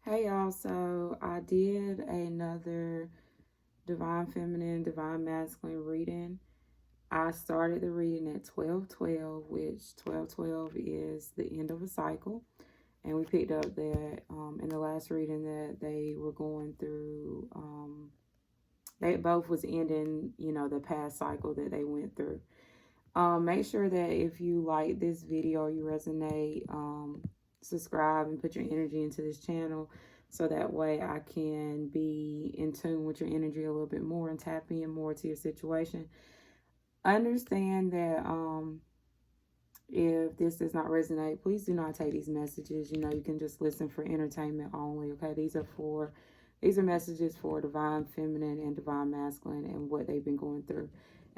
Hey y'all, so I did another Divine Feminine, Divine Masculine reading. I started the reading at 12:12, which 12:12 is the end of a cycle. And we picked up that in the last reading that they were going through, they both was ending, the past cycle that they went through. Make sure that if you like this video or you resonate, subscribe and put your energy into this channel so that way I can be in tune with your energy a little bit more and tap in more to your situation. Understand that if this does not resonate, please do not take these messages. You can just listen for entertainment only. Okay, these are messages for divine feminine and divine masculine and what they've been going through.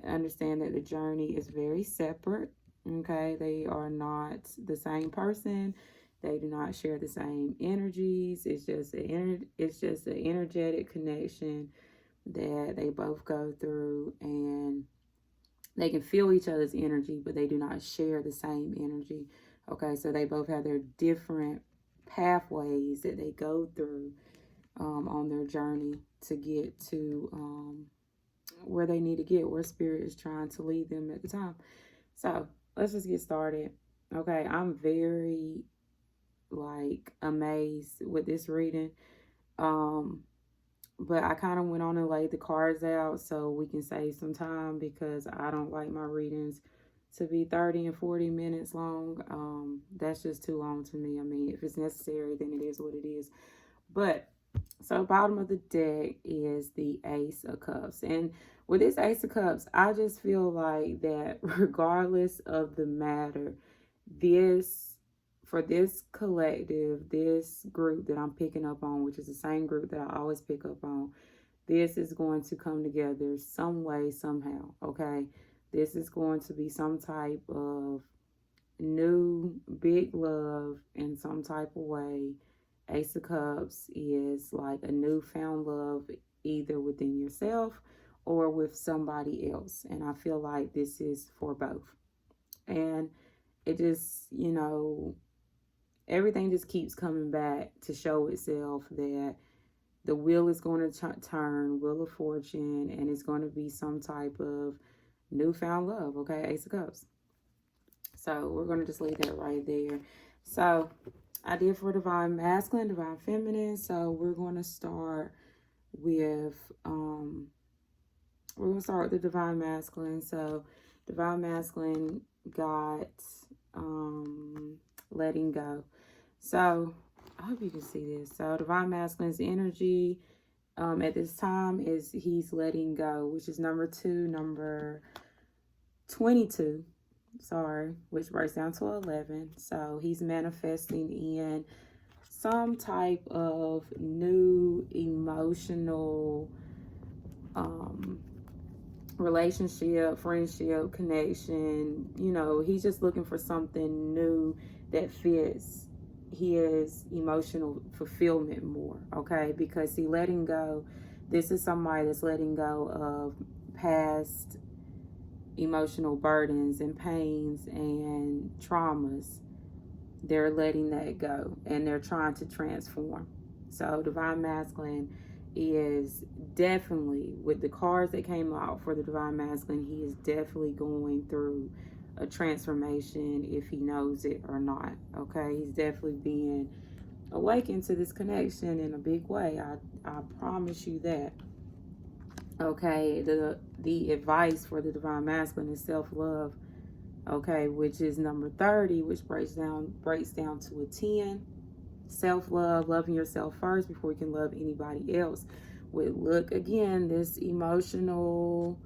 And understand that the journey is very separate. Okay, they are not the same person. They do not share the same energies. It's just an energetic connection that they both go through, and they can feel each other's energy, but they do not share the same energy. Okay, so they both have their different pathways that they go through on their journey to get to where they need to get, where spirit is trying to lead them at the time. So let's just get started. Okay, I'm very amazed with this reading. But I kind of went on and laid the cards out so we can save some time because I don't like my readings to be 30 and 40 minutes long. That's just too long to me. I mean, if it's necessary, then it is what it is. But so bottom of the deck is the Ace of Cups. And with this Ace of Cups, I just feel like that regardless of the matter, this for this collective, this group that I'm picking up on, which is the same group that I always pick up on, this is going to come together some way, somehow. Okay. This is going to be some type of new big love in some type of way. Ace of Cups is like a newfound love, either within yourself or with somebody else. And I feel like this is for both. And it just, everything just keeps coming back to show itself that the wheel is going to turn, wheel of fortune, and it's going to be some type of newfound love. Okay, Ace of Cups. So we're going to just leave that right there. So I did for divine masculine, divine feminine. So we're going to start with the divine masculine. So divine masculine got letting go. So I hope you can see this. So divine masculine's energy at this time is he's letting go, which is number 22, which breaks down to 11. So he's manifesting in some type of new emotional relationship, friendship, connection. He's just looking for something new that fits his emotional fulfillment more. Okay, because he letting go. This is somebody that's letting go of past emotional burdens and pains and traumas. They're letting that go and they're trying to transform. So divine masculine is definitely, with the cards that came out for the divine masculine, he is definitely going through a transformation, if he knows it or not. Okay, he's definitely being awakened to this connection in a big way. I promise you that. Okay, the advice for the divine masculine is self-love. Okay, which is number 30, which breaks down to a 10. Self-love, loving yourself first before you can love anybody else. Look again, this emotional,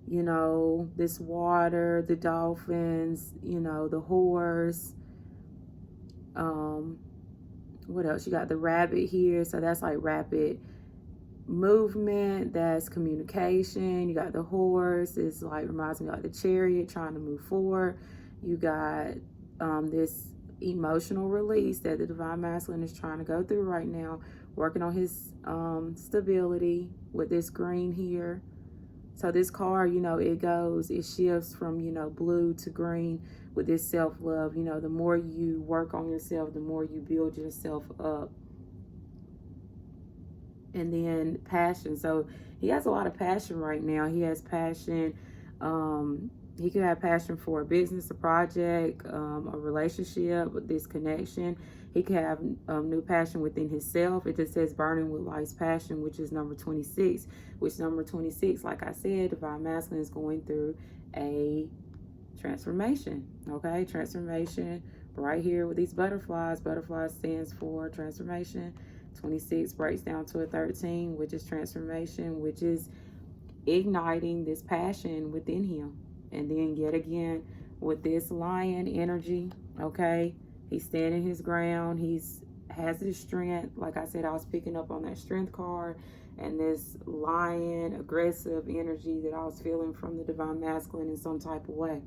this water, the dolphins, the horse. What else? You got the rabbit here, so that's like rapid movement, that's communication. You got the horse, it's like reminds me like the chariot trying to move forward. You got this emotional release that the divine masculine is trying to go through right now, working on his stability with this green here. So this card, it shifts from, blue to green with this self-love. The more you work on yourself, the more you build yourself up. And then passion. So he has a lot of passion right now. He has passion. He could have passion for a business, a project, a relationship, this connection. He could have new passion within himself. It just says burning with life's passion, which is number 26. Which number 26, like I said, divine masculine is going through a transformation. Okay, transformation right here with these butterflies. Butterfly stands for transformation. 26 breaks down to a 13, which is transformation, which is igniting this passion within him. And then yet again with this lion energy, okay, he's standing his ground. Has his strength. Like I said, I was picking up on that strength card and this lion aggressive energy that I was feeling from the divine masculine in some type of way.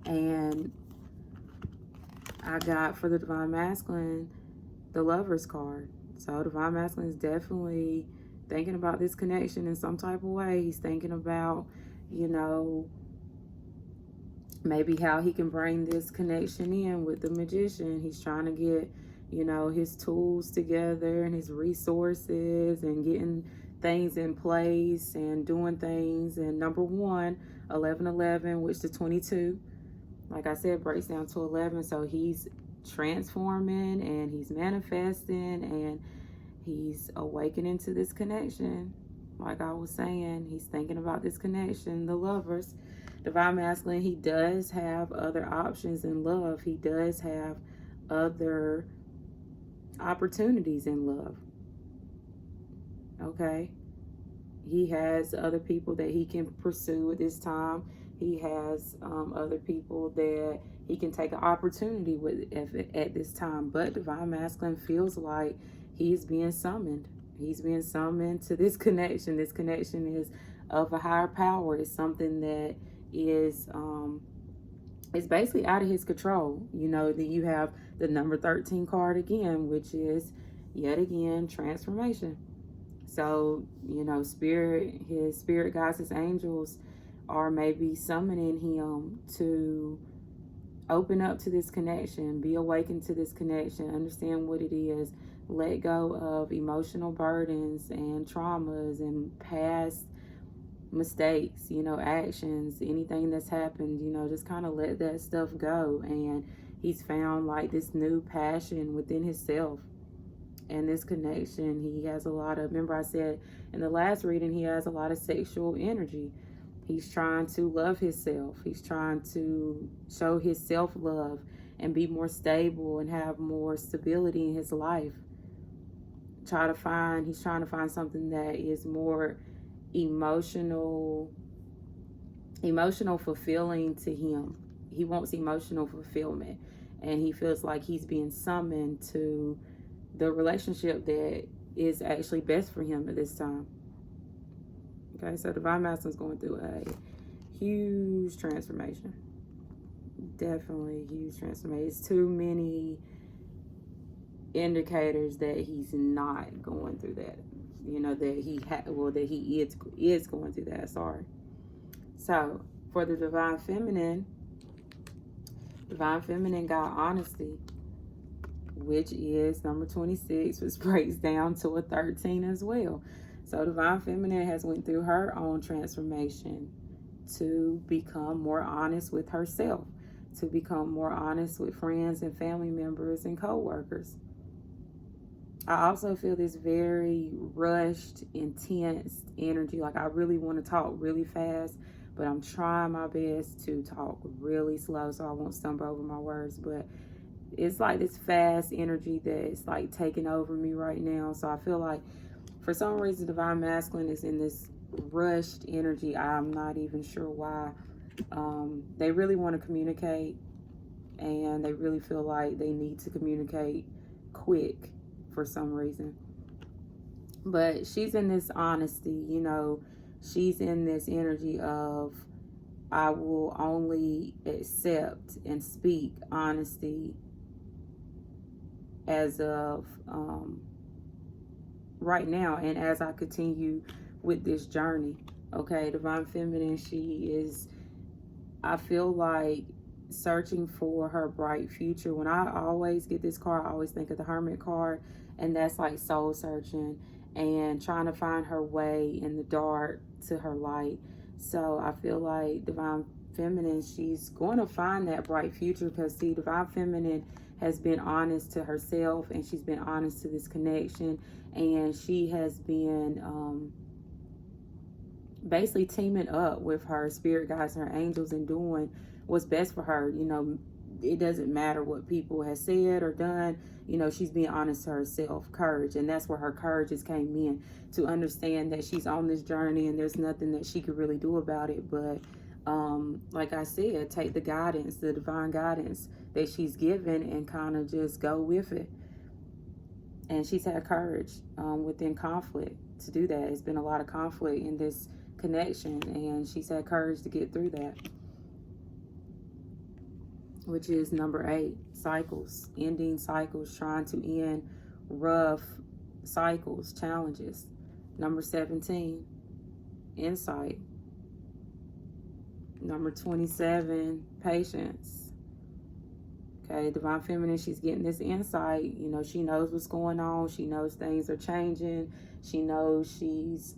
And I got for the divine masculine the Lover's card. So divine masculine is definitely thinking about this connection in some type of way. He's thinking about, you know, maybe how he can bring this connection in with the Magician. He's trying to get, you know, his tools together and his resources and getting things in place and doing things. And number one, 1111, which the 22, like I said, breaks down to 11. So he's transforming and he's manifesting and he's awakening to this connection. Like I was saying, he's thinking about this connection, the Lovers. Divine masculine, he does have other options in love. He does have other opportunities in love. Okay? He has other people that he can pursue at this time. He has other people that he can take an opportunity with at this time. But divine masculine feels like he's being summoned. He's being summoned to this connection. This connection is of a higher power. It's something that is basically out of his control. You know, then you have the number 13 card again, which is yet again transformation. So, you know, his spirit guides, his angels are maybe summoning him to open up to this connection, be awakened to this connection, understand what it is, let go of emotional burdens and traumas and past mistakes, you know, actions, anything that's happened, you know, just kind of let that stuff go. And he's found like this new passion within himself. And this connection, he has a lot of, remember I said in the last reading, he has a lot of sexual energy. He's trying to love himself. He's trying to show his self-love and be more stable and have more stability in his life. He's trying to find something that is more emotional fulfilling to him. He wants emotional fulfillment. And he feels like he's being summoned to the relationship that is actually best for him at this time. Okay, so divine masculine is going through a huge transformation. Definitely a huge transformation. It's too many indicators that he's not going through that. You know, that he is going through that. Sorry. So for the divine feminine got honesty, which is number 26, which breaks down to a 13 as well. So divine feminine has went through her own transformation to become more honest with herself, to become more honest with friends and family members and co-workers. I also feel this very rushed, intense energy. Like I really want to talk really fast, but I'm trying my best to talk really slow so I won't stumble over my words. But it's like this fast energy that's like taking over me right now. So I feel like for some reason divine masculine is in this rushed energy. I'm not even sure why. They really want to communicate and they really feel like they need to communicate quick for some reason. But she's in this honesty, you know, she's in this energy of I will only accept and speak honesty as of right now and as I continue with this journey. Okay, divine feminine, I feel like searching for her bright future. When I always get this card, I always think of the Hermit card, and that's like soul searching and trying to find her way in the dark to her light. So I feel like Divine Feminine, she's going to find that bright future, because see, Divine Feminine has been honest to herself, and she's been honest to this connection, and she has been basically teaming up with her spirit guides and her angels and doing what's best for her. You know, it doesn't matter what people have said or done. You know, she's being honest to herself. Courage. And that's where her courage just came in, to understand that she's on this journey and there's nothing that she could really do about it. But like I said, take the guidance, the divine guidance that she's given, and kind of just go with it. And she's had courage within conflict to do that. It's been a lot of conflict in this connection, and she's had courage to get through that, which is number 8, cycles, ending cycles, trying to end rough cycles, challenges. Number 17, insight. Number 27, patience. Okay, Divine Feminine, she's getting this insight. You know, she knows what's going on. She knows things are changing. She knows she's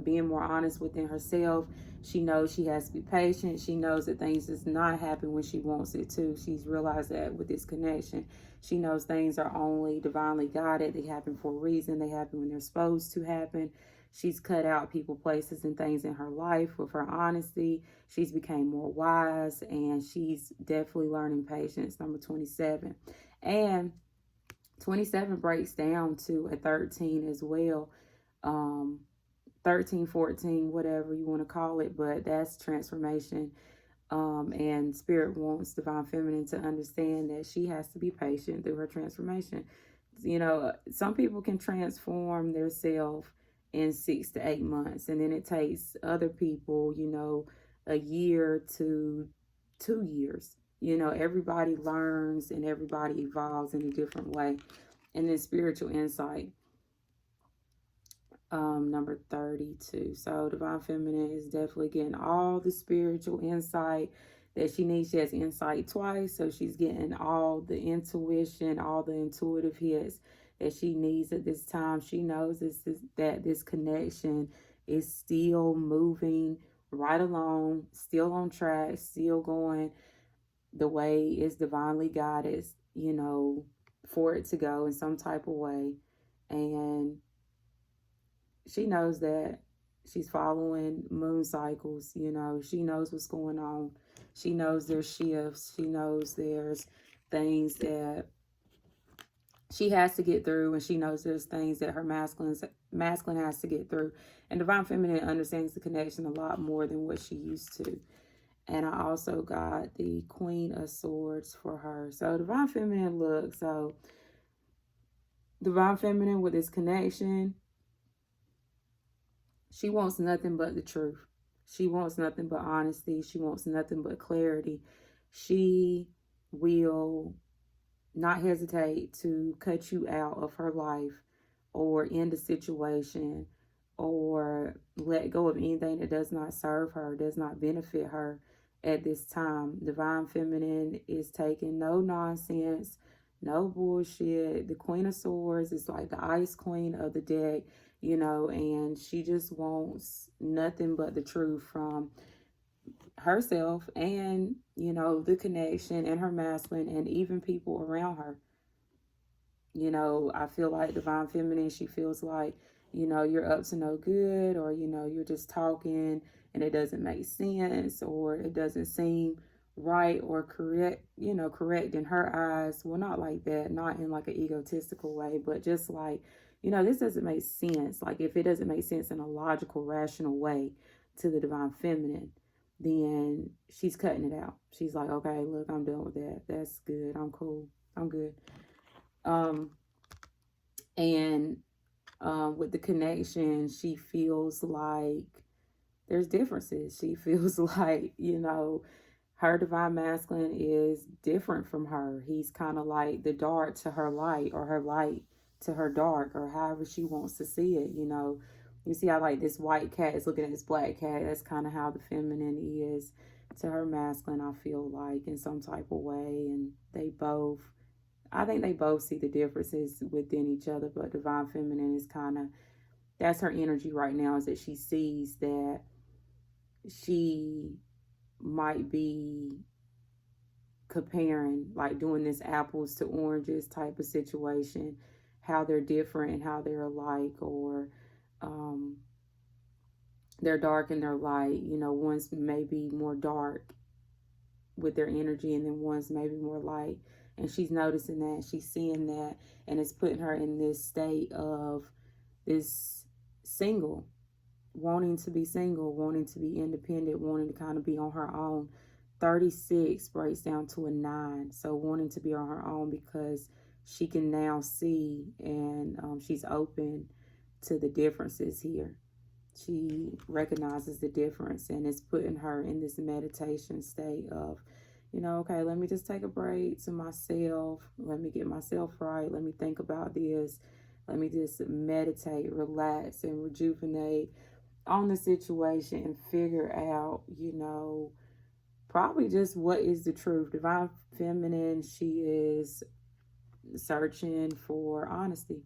being more honest within herself. She knows she has to be patient. She knows that things does not happen when she wants it to. She's realized that with this connection. She knows things are only divinely guided. They happen for a reason. They happen when they're supposed to happen. She's cut out people, places, and things in her life with her honesty. She's became more wise, and she's definitely learning patience. Number 27. And 27 breaks down to a 13 as well. 13, 14, whatever you want to call it, but that's transformation. And Spirit wants Divine Feminine to understand that she has to be patient through her transformation. You know, some people can transform their self in 6 to 8 months, and then it takes other people, you know, a year to 2 years. You know, everybody learns and everybody evolves in a different way. And then spiritual insight, number 32. So Divine Feminine is definitely getting all the spiritual insight that she needs. She has insight twice, so she's getting all the intuition, all the intuitive hits that she needs at this time. She knows that this connection is still moving right along, still on track, still going the way it's divinely guided, you know, for it to go in some type of way. And she knows that she's following moon cycles. You know, she knows what's going on. She knows there's shifts. She knows there's things that she has to get through, and she knows there's things that her masculine has to get through. And Divine Feminine understands the connection a lot more than what she used to. And I also got the Queen of Swords for her. So Divine Feminine, look, so Divine Feminine with this connection, she wants nothing but the truth. She wants nothing but honesty. She wants nothing but clarity. She will not hesitate to cut you out of her life, or end a situation, or let go of anything that does not serve her, does not benefit her at this time. Divine Feminine is taking no nonsense, no bullshit. The Queen of Swords is like the ice queen of the deck, you know, and she just wants nothing but the truth from herself, and, you know, the connection, and her masculine, and even people around her. You know, I feel like Divine Feminine, she feels like, you know, you're up to no good, or, you know, you're just talking and it doesn't make sense, or it doesn't seem right or correct, you know, correct in her eyes. Well, not like that, not in like an egotistical way, but just like, you know, this doesn't make sense. Like, if it doesn't make sense in a logical, rational way to the Divine Feminine, then she's cutting it out. She's like, okay, look, I'm done with that. That's good. I'm cool. I'm good. And with the connection, she feels like there's differences. She feels like, you know, her divine masculine is different from her. He's kind of like the dark to her light, or her light to her dark, or however she wants to see it. You know, you see how like this white cat is looking at this black cat. That's kind of how the feminine is to her masculine, I feel like, in some type of way. And I think they both see the differences within each other, but divine feminine is kind of, that's her energy right now, is that she sees that she might be comparing, like doing this apples to oranges type of situation, how they're different and how they're alike, or they're dark and they're light. One's maybe more dark with their energy, and then one's maybe more light. And she's noticing that, she's seeing that, and it's putting her in this state of this single, wanting to be single, wanting to be independent, wanting to kind of be on her own. 36 breaks down to a 9. So wanting to be on her own because she can now see, and she's open to the differences here. She recognizes the difference, and it's putting her in this meditation state of, okay, let me just take a break to myself. Let me get myself right. Let me think about this. Let me just meditate, relax, and rejuvenate on the situation and figure out, probably just what is the truth. Divine feminine, she is searching for honesty.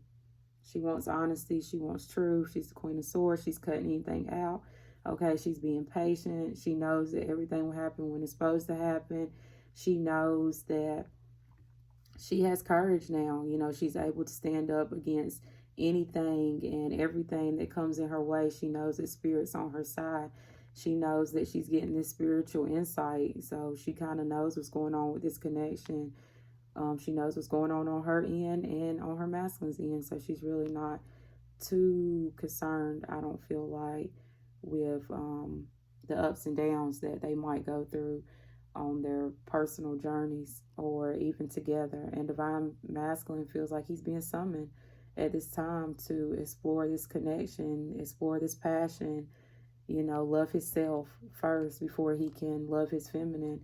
She wants honesty. She wants truth. She's the Queen of Swords. She's cutting anything out. Okay, she's being patient. She knows that everything will happen when it's supposed to happen. She knows that she has courage now. She's able to stand up against anything and everything that comes in her way. She knows that Spirit's on her side. She knows that she's getting this spiritual insight. So she kind of knows what's going on with this connection. She knows what's going on her end and on her masculine's end. So she's really not too concerned, I don't feel like, with the ups and downs that they might go through on their personal journeys or even together. And divine masculine feels like he's being summoned at this time to explore this connection, explore this passion, love himself first before he can love his feminine.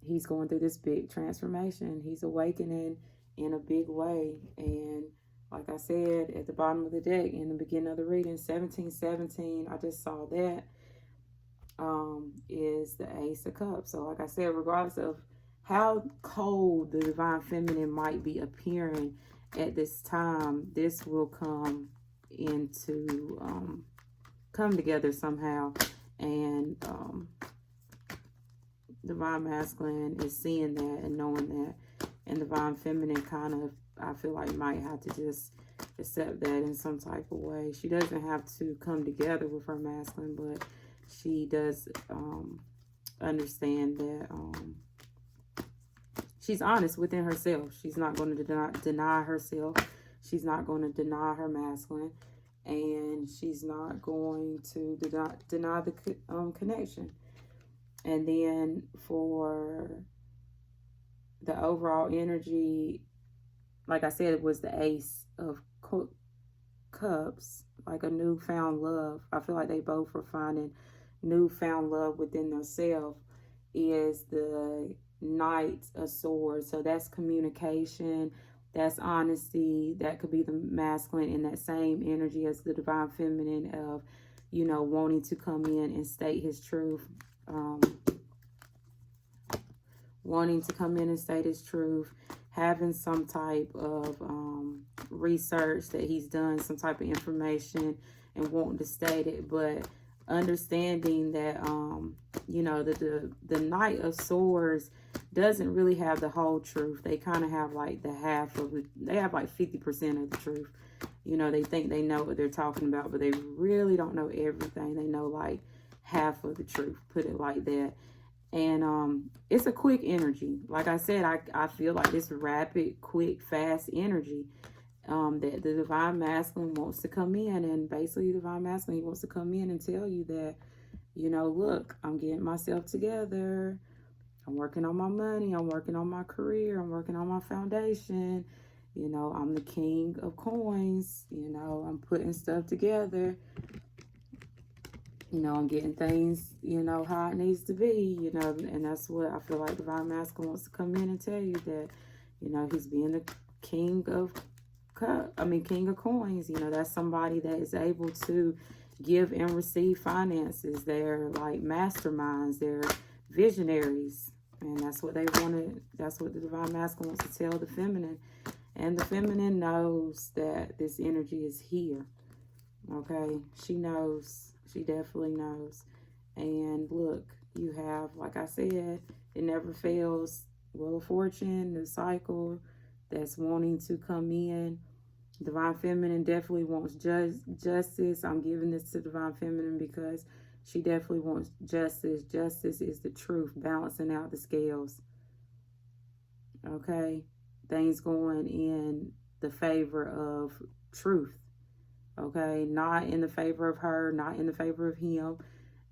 He's going through this big transformation. He's awakening in a big way. And like I said, at the bottom of the deck, in the beginning of the reading, 1717, I just saw that, is the Ace of Cups. So like I said, regardless of how cold the divine feminine might be appearing at this time, this will come together somehow. And divine masculine is seeing that and knowing that, and divine feminine kind of, I feel like, might have to just accept that in some type of way. She doesn't have to come together with her masculine, but she does understand that she's honest within herself. She's not going to deny herself. She's not going to deny her masculine, and she's not going to deny the connection. And then for the overall energy, like I said, it was the Ace of Cups, like a newfound love. I feel like they both are finding newfound love within themselves. Is the Knight of Swords. So that's communication, that's honesty. That could be the masculine in that same energy as the divine feminine of, wanting to come in and state his truth. Wanting to come in and state his truth, having some type of research that he's done, some type of information, and wanting to state it, but understanding that the Knight of Swords doesn't really have the whole truth. They kind of have like the half of it. They have like 50% of the truth. They think they know what they're talking about, but they really don't know everything. They know like half of the truth, put it like that. And it's a quick energy. Like I said, I feel like this rapid, quick, fast energy that the divine masculine wants to come in. And basically, the divine masculine, he wants to come in and tell you that, look, I'm getting myself together. I'm working on my money. I'm working on my career. I'm working on my foundation. I'm the king of coins. I'm putting stuff together. I'm getting things, how it needs to be, and that's what I feel like divine masculine wants to come in and tell you, that, he's being the king of coins. That's somebody that is able to give and receive finances. They're like masterminds. They're visionaries. And that's what they wanted. That's what the divine masculine wants to tell the feminine. And the feminine knows that this energy is here. Okay? She knows. She definitely knows. And look, you have, like I said, it never fails. Wheel of Fortune, the cycle that's wanting to come in. Divine Feminine definitely wants justice. I'm giving this to Divine Feminine because she definitely wants justice. Justice is the truth, balancing out the scales. Okay? Things going in the favor of truth. Okay? Not in the favor of her, not in the favor of him.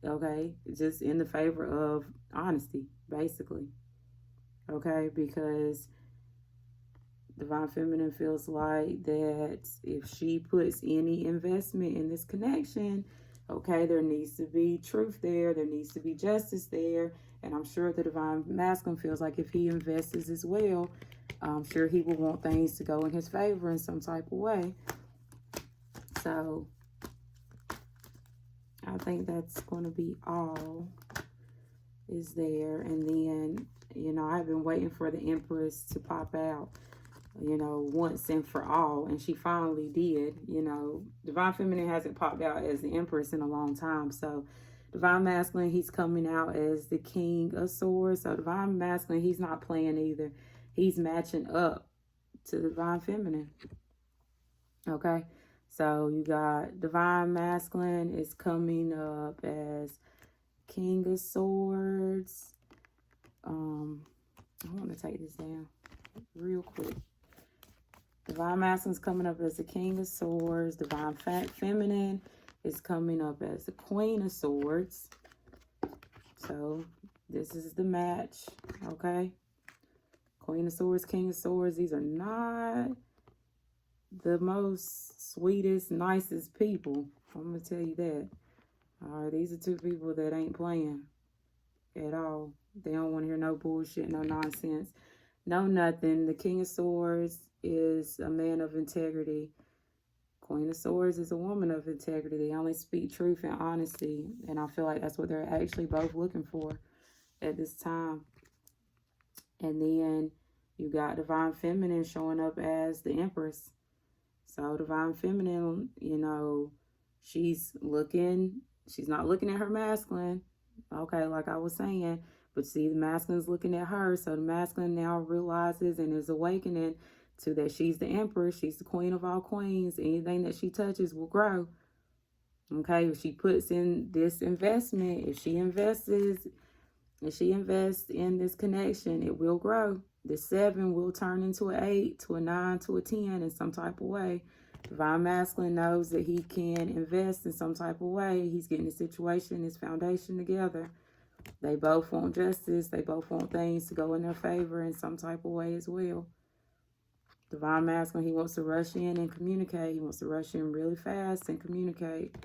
Okay? Just in the favor of honesty, basically. Okay? Because Divine Feminine feels like that if she puts any investment in this connection, okay, there needs to be truth there. There needs to be justice there. And I'm sure the Divine Masculine feels like if he invests as well, I'm sure he will want things to go in his favor in some type of way. So I think that's going to be all is there. And then, you know, I've been waiting for the Empress to pop out, you know, once and for all, and she finally did. You know, Divine Feminine hasn't popped out as the Empress in a long time. So Divine Masculine, he's coming out as the King of Swords. So Divine Masculine, he's not playing either. He's matching up to Divine Feminine. Okay, so you got Divine Masculine is coming up as King of Swords. I want to take this down real quick. Divine Masculine is coming up as the King of Swords. Divine Feminine is coming up as the Queen of Swords. So this is the match, okay? Queen of Swords, King of Swords. These are not the most sweetest, nicest people. I'm going to tell you that. All right, these are two people that ain't playing at all. They don't want to hear no bullshit, no nonsense, no nothing. The King of Swords is a man of integrity. Queen of Swords is a woman of integrity. They only speak truth and honesty. And I feel like that's what they're actually both looking for at this time. And then you got Divine Feminine showing up as the Empress. So Divine Feminine, you know, she's not looking at her masculine. Okay, like I was saying. But see, the masculine's looking at her. So the masculine now realizes and is awakening to that she's the Empress. She's the queen of all queens. Anything that she touches will grow. Okay, if she puts in this investment, if she invests in this connection, it will grow. The 7 will turn into an 8, to a 9, to a 10 in some type of way. Divine Masculine knows that he can invest in some type of way. He's getting the situation, his foundation together. They both want justice. They both want things to go in their favor in some type of way as well. Divine Masculine, he wants to rush in and communicate. He wants to rush in really fast and communicate.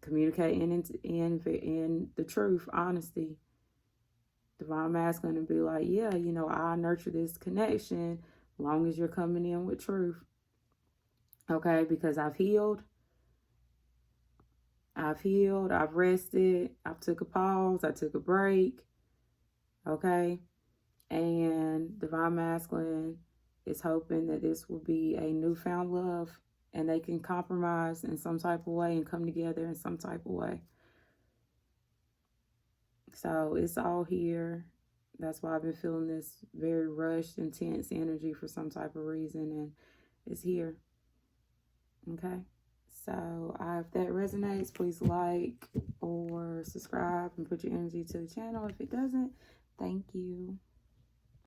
Communicate in the truth, honesty. Divine Masculine and be like, yeah, you know, I'll nurture this connection long as you're coming in with truth. Okay, because I've healed, I've rested, I've took a pause, I took a break. Okay, and Divine Masculine is hoping that this will be a newfound love and they can compromise in some type of way and come together in some type of way. So it's all here. That's why I've been feeling this very rushed, intense energy for some type of reason, and it's here. Okay. So if that resonates, please like or subscribe and put your energy to the channel. If it doesn't, thank you.